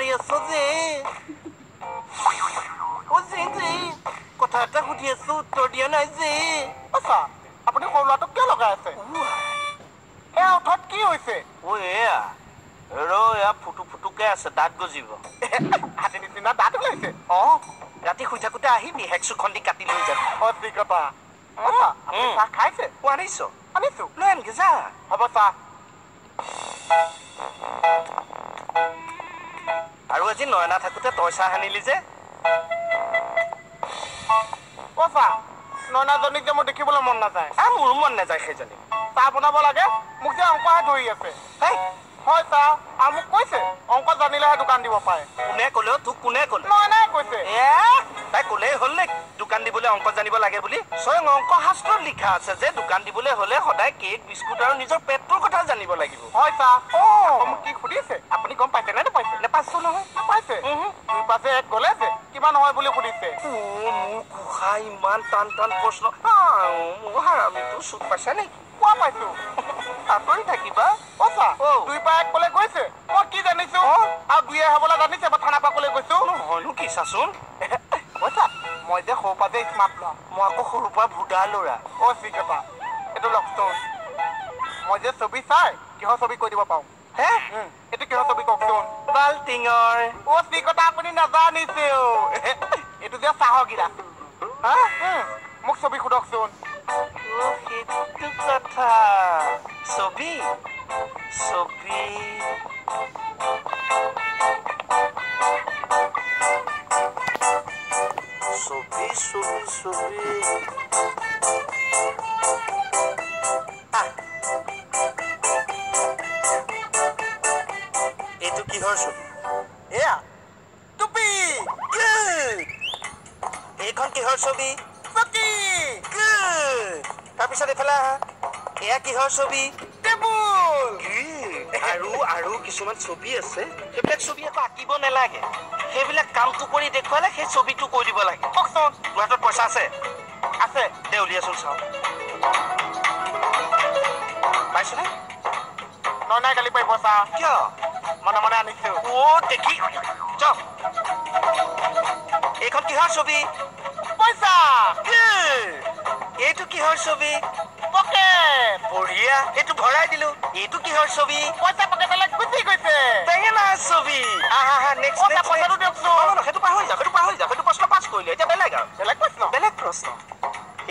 মাৰি আছ যে ও যে কথা এটা সুধি আছো উত্তৰ দিয়া নাই যে আচ্ছা আপুনি সৰু ল'ৰাটোক কিয় লগাই আছে এয়া অৰ্থত কি হৈছে ও এয়া এয়া ফুটু ফুটুকে আছে দাঁত গজিব হাতী নিচিনা দাঁত ওলাইছে ৰাতি শুই থাকোঁতে আহিবি হেকচুখন দি কাটি লৈ যাবি ঠিক কথা আচ্ছা আপুনি চাহ খাইছে আনিছ আনিছো লৈ আনগে যা হ'ব চাহ আৰু আজি নয়না থাকোঁতে তই চাহ আনিলি যে চাহ নয়নাজনীক যে মোৰ দেখিবলৈ মন নাযায় মোৰো মন নাযায় সেইজনী চাহ বনাব লাগে মোক যে অংকহে ধৰি আছে হয় চাহ আৰু মোক কৈছে অংক জানিলেহে দোকান দিব পাৰে কোনে ক'লেও তোক কোনে ক'লে নয়নাই কৈছে তাই ক'লেই হ'ল নে দোকান দিবলৈ অংক জানিব লাগে বুলি স্বয়ং অংক শাস্ত্ৰত লিখা আছে যে দোকান দিবলৈ হ'লে সদায় কেক বিস্কুট আৰু নিজৰ পেটটোৰ কথা জানিব লাগিব হয় চাহ মোক কি সুধিছে আপুনি গম পাইছে নে নাপাইছে নেপাইছো নহয় নাপাইছে দুই পাছে এক গ'লে যে কিমান হয় বুলি সুধিছে মোৰ কোষা ইমান টান টান প্ৰশ্ন মোৰ হাৰামিটো চুট পাইছে নেকি কোৱা পাইছো আঁতৰি থাকিবা দুই পা এক ক'লে গৈছে মই কি জানিছো আৰু দুয়ে হ'বলৈ জানিছে মই থানা পৰা ক'লে গৈছো নহয়নো কি চাচোন মই যে সৰু পৰা যে স্মাৰ্ট ল'ৰা মই আকৌ সৰুৰ পৰা ভুদা ল'ৰা ঠিক কথা এইটো লওকচোন মই যে ছবি চাই কিহৰ ছবি কৈ দিব পাৰো এইটো কিহৰ ছবি কওকচোন বাল্টিঙৰ ঠিক কথা আপুনি নাজানিছে এইটো যে চাহৰ গিলাচ মোক ছবি সোধকচোন সেইটো কথা ছবি ছবি ছবি ছবি ছবি এইটো কিহৰ ছবি এয়া টুপি এইখন কিহৰ ছবি চকী তাৰপিছত এইফালে আহা এয়া কিহৰ ছবি টেবুল আৰু কিছুমান ছবি আছে সেইবিলাক ছবি আকৌ আঁকিব নালাগে সেইবিলাক কামটো কৰি দেখুৱালে সেই ছবিটো কৈ দিব লাগে কওকচোন তোৰ হাতত পইচা আছে আছে দে উলিয়াচোন চাওঁ পাইছনে নয়নাই গালি পাৰিব চাহ কিয় মনে মনে আনিছো দেখি যাওক এইখন কিহৰ ছবি পইচা এইটো কিহৰ ছবি পকেট বঢ়িয়া এইটো ভৰাই দিলো এইটো কিহৰ ছবি পইচা পকেটলৈ গুচি গৈছে টেঙেনা ছবি পইচাটো দিয়কচোন সেইটো পাহৰি যা সেইটো প্ৰশ্ন পাছ কৰিলো এতিয়া বেলেগ প্ৰশ্ন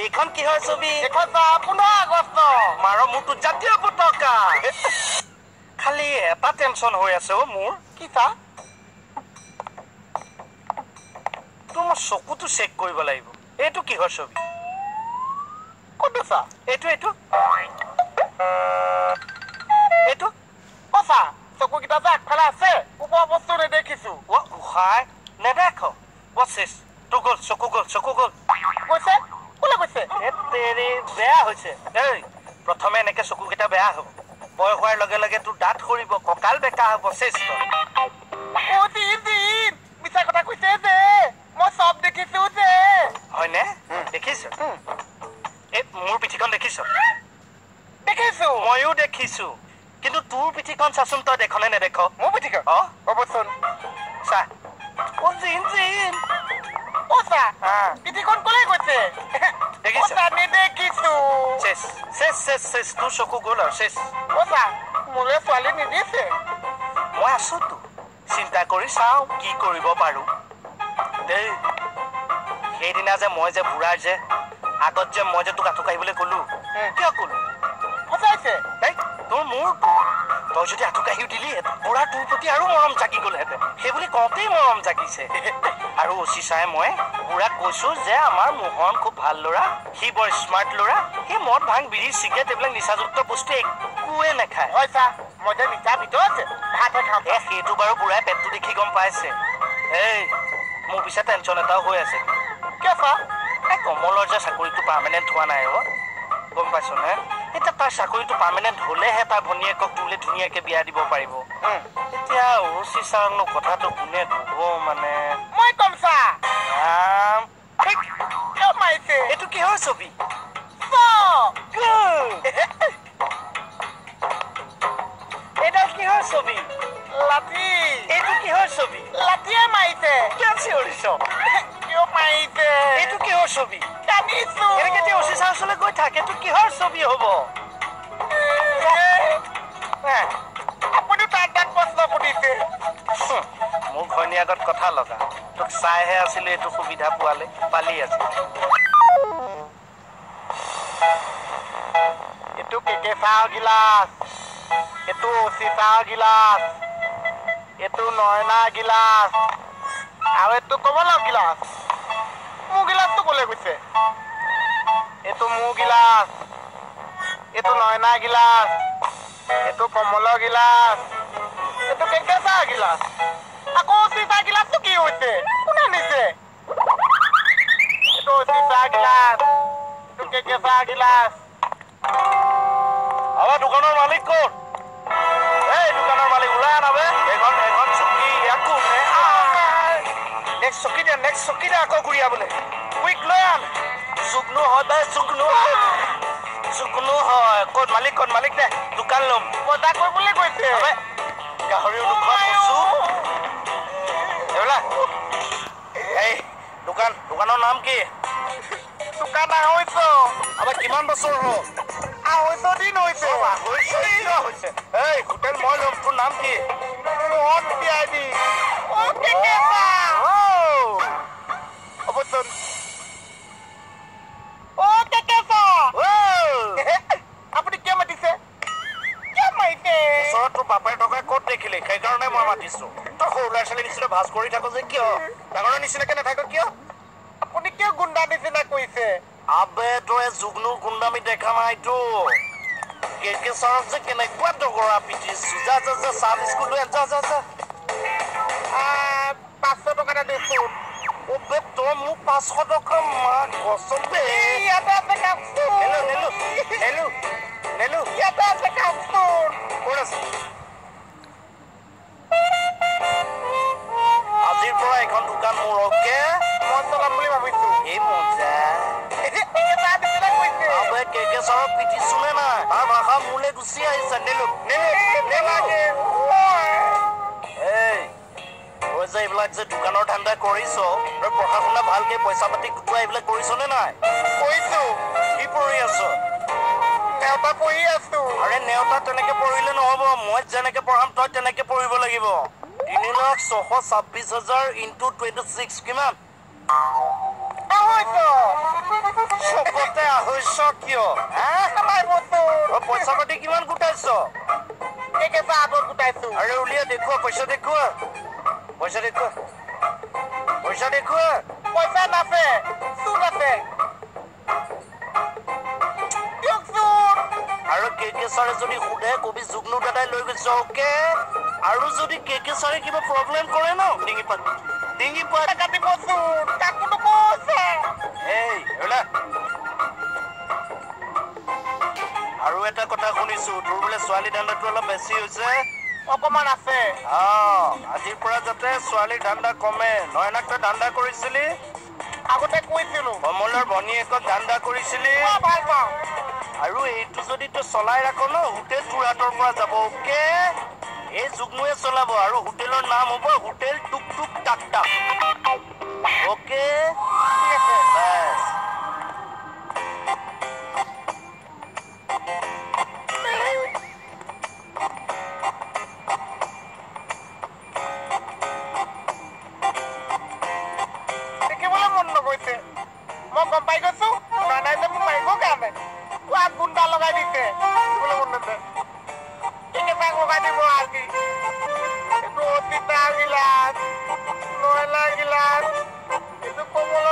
এইখন কিহৰ ছবি 15 আগষ্ট মাৰ মোৰটো জাতীয় পতাকা খালি এটা টেনচন হৈ আছে মোৰ কি চাহ তোৰ মই চকুটো চেক কৰিব লাগিব এইটো কিহৰ ছবি কোনটো চাহ এইটো চাহ চকুকেইটা যে আগফালে আছে ওপৰ বস্তু নেদেখিছো গোসাঁই নেদেখ বচেছ তোৰ গ'ল চকু গ'ল কৈছে কোনে কৈছে বেয়া হৈছে প্ৰথমে এনেকে চকুকেইটা বেয়া হ'ব বয়স হোৱাৰ লগে লগে তোৰ দাঁত সৰিব কঁকাল বেকা হ'ব চেষ্ট মিছা কথা কৈছে যে মই চব দেখিছো যে হয়নে দেখিছ এই মোৰ পিঠিখন দেখিছো ময়ো দেখিছো কিন্তু তোৰ পিঠিখন চাচোন তই দেখনে নেদেখ মোৰ পিঠিখন হ'বচোন চা পিঠিখন ক'লে কৈছে নেদেখিছো চেছ তোৰ চকু গ'ল আৰু চেছ মোলে ছোৱালী নিদিছে মই আছোতো চিন্তা কৰি চাওঁ কি কৰিব পাৰো দেই সেইদিনা যে মই যে বুঢ়াৰ যে আগত যে মই যে তোক আঁঠু কাঢ়িবলৈ ক'লো কিয় ক'লো সঁচাইছে তোৰ মোৰটো তই যদি আঁঠু কাঢ়িও দিলিহেঁতেন বুঢ়া তোৰ প্ৰতি আৰু মৰম জাগি গ'লহেঁতেন সেইবুলি কওঁতেই মৰম জাগিছে আৰু অচি চাই মই বুঢ়াক কৈছো যে আমাৰ মোহন খুব ভাল ল'ৰা সি বৰ স্মাৰ্ট ল'ৰা সি মদ ভাং বিড়ি চিগাৰেট এইবিলাক নিচাযুক্ত বস্তু একোৱে নাখায় মই যে নিচা ভিতৰত ভাতহে খাওঁ সেইটো বাৰু বুঢ়াই পেটটো দেখি গম পাইছে মোৰ পিছে টেনচন এটাও হৈ আছে কিয় চা কমলৰ যে চাকৰিটো পাৰ্মানেণ্ট হোৱা নাই গম পাইছ নে এতিয়া তাৰ চাকৰিটো পাৰ্মানেণ্ট হ'লেহে তাৰ ভনীয়েকক তোলে ধুনীয়াকে বিয়া দিব পাৰিব এতিয়া অচি ছাৰনো কথাটো কোনে ক'ব মানে মই কম চা এইটো কিহৰ ছবি এইডাল কিহৰ ছবি লাঠি এইটো কিহৰ ছবি লাঠিয়ে মাৰিছে কিয় চিঞৰিছ কিয় মাৰিছে এইটো কিহৰ ছবি জানিছো এনেকে যে অচিছা ওচৰলৈ গৈ থাকে এইটো কিহৰ ছবি হ'ব আপুনি তাক প্ৰশ্ন সুধিছে মোৰ ঘৈণীৰ আগত কথা লগা তোক চাইহে আছিলো এইটো সুবিধা পোৱালে পালি আছে এইটো কেকে চাহৰ গিলাচ এইটো অচি চাহৰ গিলাচ এইটো নয়নাৰ গিলাচ আৰু এইটো কমলৰ গিলাচ মোৰ গিলাচটো কলৈ গৈছে এইটো মোৰ গিলাচ এইটো নয়নাৰ গিলাচ এইটো কমলৰ গিলাচ এইটো কেকে চাহৰ গিলাচ আকৌ অচি চাহৰ গিলাচটো কি হৈছে কোনে নিছে এইটো অচি চাহৰ গিলাচ এইটো কেকে চাহৰ গিলাচ আমাৰ দোকানৰ মালিক কোন এই দোকানৰ মালিক ওলাই আনাবে এখন চকী ইয়াকো নেক্সট চকী দে আকৌ ঘূৰিয়া বোলে কুইক লৈ আন চুকনো হয় বে চুকনো হয় ক'ত মালিক দে দোকান ল'ম বজাৰ কৰিবলৈ গৈছে গাহৰিও দুখন কচু এইবিলাক এই দোকানৰ নাম কি দোকান আঢ়ৈশ আমাৰ কিমান বছৰ হ'ল 250 দিন হৈছে এই হোটেল মই ল'ম তোৰ নাম কি মোহন পিয়াজি হ'বচোন আপুনি কিয় মাতিছে ওচৰত তোৰ বাপে টকাই ক'ত দেখিলি সেইকাৰণে মই মাতিছো তই সৰু ল'ৰা ছোৱালীৰ নিচিনা ভাজ কৰি থাকো যে কিয় ডাঙৰৰ নিচিনাকে নাথাকো কিয় আপুনি কিয় গুণ্ডা নিচিনা কৰিছে আবে তই জুগনুৰ গুণ্ডামি দেখা নাইতো কেকে ছাৰক যে কেনেকুৱা ডগৰা পিটিছো যা চাহ বিস্কুট লৈ যা 500 টকা এটা দিছোঁ অবে তই মোক 500 টকা মাক গছবে ইয়াতে আছে কাপোৰ নেলো ইয়াতে আছে কাপোৰ ক'ত আছে আজিৰ পৰা এখন দোকান মোৰ অকে মই চলাম বুলি ভাবিছোঁ এই মজা আবে কেকে ছাৰক পিটিছো নে নাই তাৰ ভাষা মোলৈ গুচি আহিছে নেলো তই যে এইবিলাক যে দোকানৰ ধান্দা কৰিছ তই পঢ়া শুনা ভালকে পইচা পাতি গোটোৱা এইবিলাক কৰিছ নে নাই কৰিছোঁ কি পঢ়ি আছ নেওতা পঢ়ি আছোঁ আৰে নেওতা তেনেকে পঢ়িলে নহ'ব মই যেনেকে পঢ়াম তই তেনেকে পঢ়িব লাগিব 3,626,000 ইনটু 26 কিমান চবতে 250 কিয় পইচা পাতি কিমান গোটাইছ আৰে উলিয়া দেখুৱা পইচা দেখুৱা পইচা নাছে চুৰ আছে আৰু কেকে ছাৰে যদি সোধে কবি জুগনু দাদাই লৈ গৈছে অকে আৰু যদি কেকে ছাৰে কিবা প্ৰব্লেম কৰে ন ডিঙি পাত কাটিব চোৰ কাকোটো কৈছে এই ওলা আৰু এটা কথা শুনিছো তোৰ বোলে ছোৱালী ধান্দাটো অলপ বেছি হৈছে অকমান আছে আজিৰ পৰা যাতে ছোৱালীৰ ধান্দা কমে নয়নাক তই ধান্দা কৰিছিলি আগতে কৈছিলো কমলৰ ভনীয়েকক ধান্দা কৰিছিলি ভাল পাওঁ আৰু এইটো যদি তই চলাই ৰাখ ন হোটেল তোৰ হাতৰ পৰা যাব অকে এই জুগনুৱে চলাব আৰু হোটেলৰ নাম হ'ব হোটেল টুক টুক টাক টাক অকে ঠিক আছে বাছ দেখিবলৈ মন নগৈছে মই গম পাই গৈছো নাই যে মোক মাৰিব কাৰণে কোৱাত গুণ্ডা লগাই দিছে দেখিবলৈ মন নাযায় কেনেকৈ লগাই দিব আজি এইটো অচিতা গিলাচ নয়লা গিলাচ এইটো কমলৰ